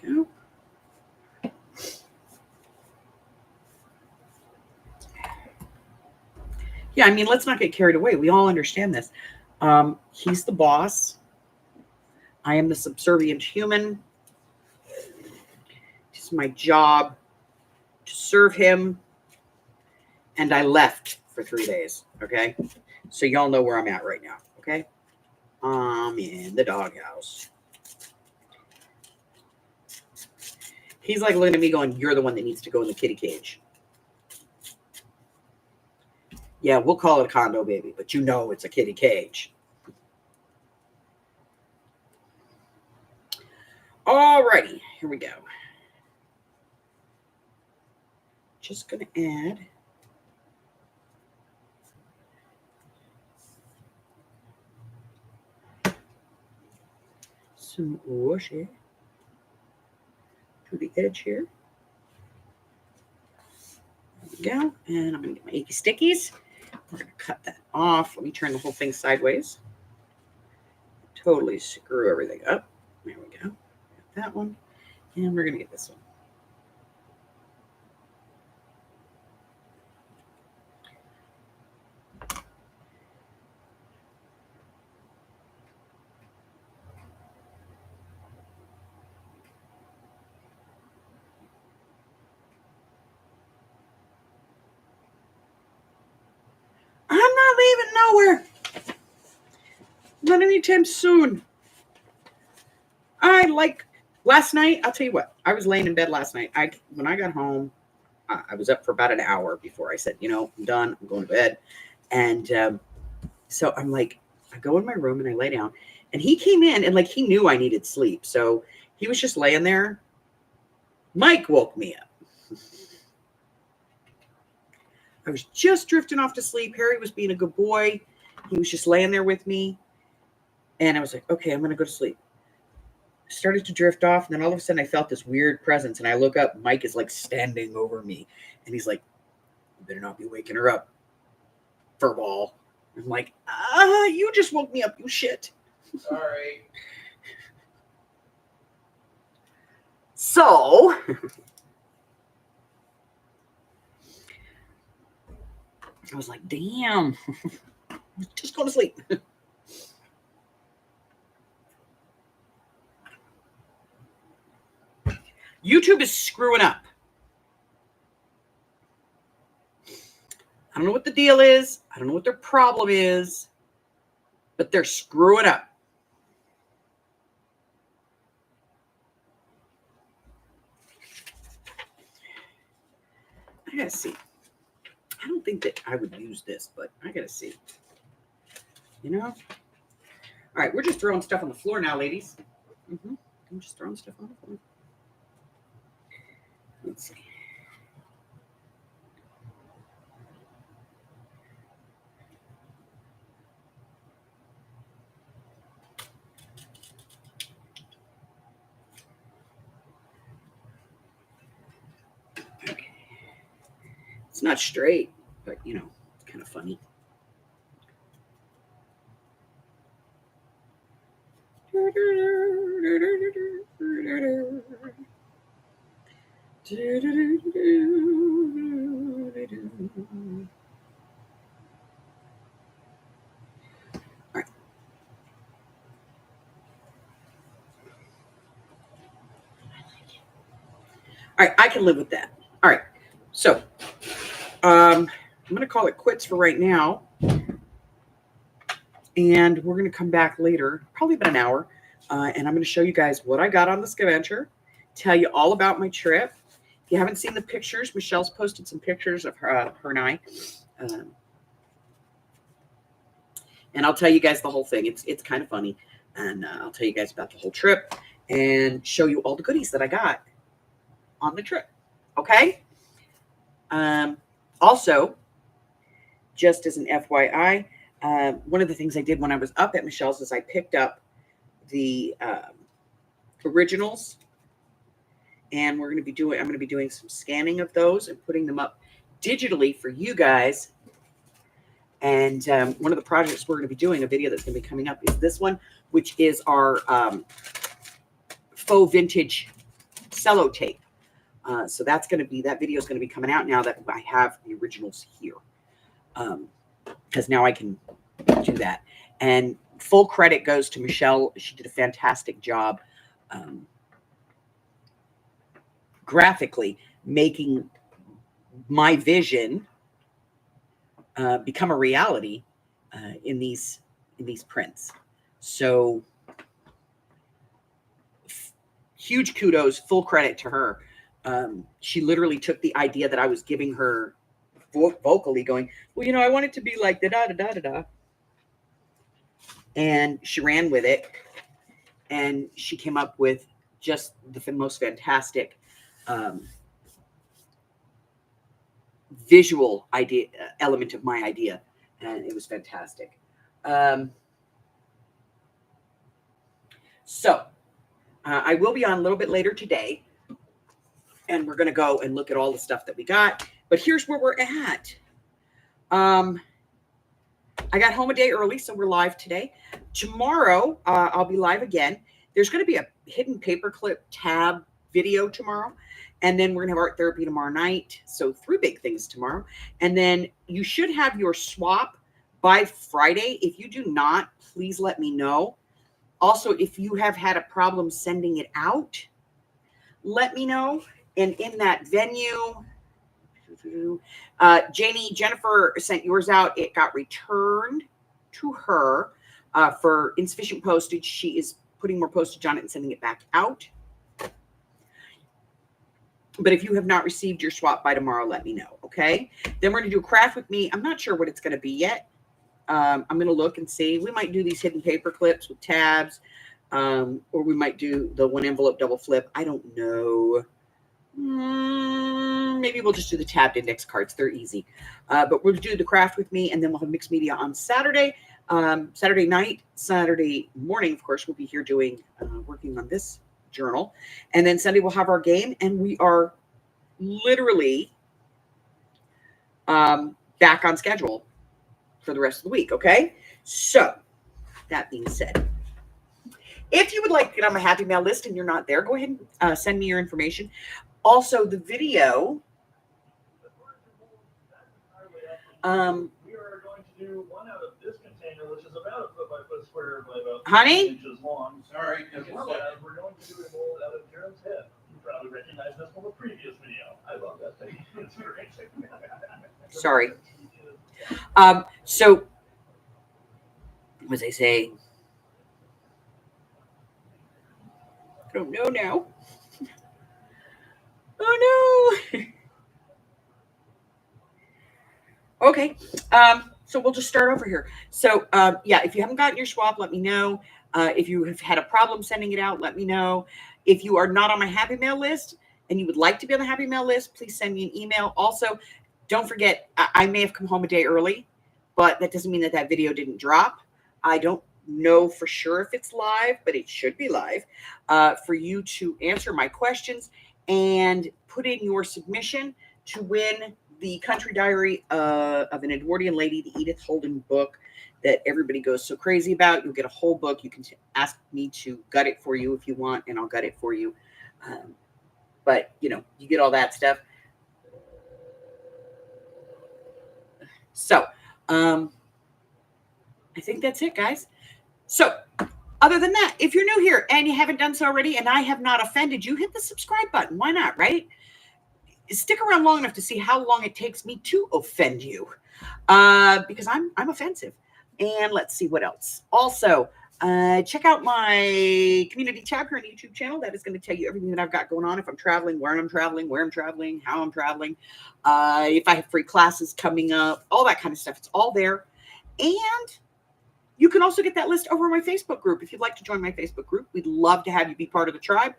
Go. Yeah, I mean, let's not get carried away. We all understand this. He's the boss. I am the subservient human. It's my job to serve him. And I left for 3 days. Okay. So y'all know where I'm at right now. Okay. I'm in the doghouse. He's like looking at me going, you're the one that needs to go in the kitty cage. Yeah, we'll call it a condo, baby, but you know it's a kitty cage. Alrighty, here we go. Just gonna add some washi to the edge here. There we go. And I'm gonna get my icky stickies. We're gonna cut that off. Let me turn the whole thing sideways. Totally screw everything up. There we go. Got that one. And we're gonna get this one. I'm not leaving nowhere. Not anytime soon. Last night, I'll tell you what, I was laying in bed last night. When I got home, I was up for about an hour before I said, I'm done. I'm going to bed. And so I'm like, I go in my room and I lay down. And he came in and he knew I needed sleep. So he was just laying there. Mike woke me up. I was just drifting off to sleep. Harry was being a good boy. He was just laying there with me. And I was like, okay, I'm going to go to sleep. Started to drift off. And then all of a sudden I felt this weird presence. And I look up. Mike is standing over me. And he's like, you better not be waking her up. Furball. I'm like, you just woke me up, you shit. Sorry. So, I was like, damn, just go to sleep. YouTube is screwing up. I don't know what the deal is. I don't know what their problem is, but they're screwing up. I gotta see. I don't think that I would use this, but I gotta see. All right, we're just throwing stuff on the floor now, ladies. I'm just throwing stuff on the floor. Let's see. Okay. It's not straight, but it's kind of funny. All right, I can live with that. All right, so I'm going to call it quits for right now. And we're going to come back later, probably about an hour. And I'm going to show you guys what I got on this adventure, tell you all about my trip. If you haven't seen the pictures, Michelle's posted some pictures of her and I. And I'll tell you guys the whole thing. It's kind of funny. And I'll tell you guys about the whole trip and show you all the goodies that I got on the trip. Okay? Also, just as an FYI, one of the things I did when I was up at Michelle's is I picked up the originals, and I'm going to be doing some scanning of those and putting them up digitally for you guys. And one of the projects we're going to be doing, a video that's going to be coming up, is this one, which is our faux vintage cello tape. So that video is going to be coming out now that I have the originals here. Because now I can do that. And full credit goes to Michelle. She did a fantastic job graphically making my vision become a reality in these prints. So huge kudos, full credit to her. She literally took the idea that I was giving her vocally, going, well, I want it to be like da-da-da-da-da-da. And she ran with it. And she came up with just the most fantastic visual idea element of my idea. And it was fantastic. So I will be on a little bit later today. And we're going to go and look at all the stuff that we got. But here's where we're at. I got home a day early, so we're live today. Tomorrow, I'll be live again. There's going to be a hidden paperclip tab video tomorrow. And then we're going to have art therapy tomorrow night. So 3 big things tomorrow. And then you should have your swap by Friday. If you do not, please let me know. Also, if you have had a problem sending it out, let me know. And in that venue, Jennifer sent yours out. It got returned to her. For insufficient postage, she is putting more postage on it and sending it back out. But if you have not received your swap by tomorrow, let me know, okay? Then we're going to do a craft with me. I'm not sure what it's going to be yet. I'm going to look and see. We might do these hidden paper clips with tabs, or we might do the one envelope double flip. I don't know. Maybe we'll just do the tabbed index cards. They're easy. But we'll do the craft with me, and then we'll have mixed media on Saturday. Saturday night, Saturday morning, of course, we'll be here doing working on this journal. And then Sunday we'll have our game, and we are literally back on schedule for the rest of the week, okay? So, that being said, if you would like to get on my Happy Mail list and you're not there, go ahead and send me your information. Also, the video. We are going to do one out of this container, which is about a foot by foot square by about Honey? 6 inches long. Sorry, As well as we're going to do a mold out of Jared's head. You probably recognize this from a previous video. I love that thing. It's great. Sorry. So, what was I saying? I don't know now. Oh no. Okay. So we'll just start over here. So yeah, if you haven't gotten your swap, let me know. If you have had a problem sending it out, let me know. If you are not on my Happy Mail list and you would like to be on the Happy Mail list, please send me an email. Also, don't forget, I may have come home a day early, but that doesn't mean that that video didn't drop. I don't know for sure if it's live, but it should be live for you to answer my questions and put in your submission to win the Country Diary of an Edwardian Lady, the Edith Holden book that everybody goes so crazy about. You'll get a whole book. You can ask me to gut it for you if you want, and I'll gut it for you. But, you know, you get all that stuff. So, I think that's it, guys. So, other than that, if you're new here and you haven't done so already and I have not offended you, hit the subscribe button. Why not, right? Stick around long enough to see how long it takes me to offend you, because I'm offensive. And let's see what else. Also, check out my community tab here on the YouTube channel. That is going to tell you everything that I've got going on. If I'm traveling, where I'm traveling, how I'm traveling, if I have free classes coming up, all that kind of stuff. It's all there. And you can also get that list over my Facebook group. If you'd like to join my Facebook group, we'd love to have you be part of the tribe.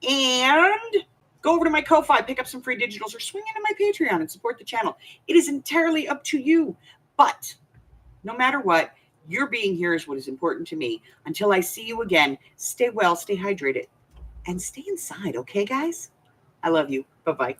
And go over to my Ko-Fi, pick up some free digitals, or swing into my Patreon and support the channel. It is entirely up to you. But no matter what, your being here is what is important to me. Until I see you again, stay well, stay hydrated, and stay inside, okay, guys? I love you. Bye-bye.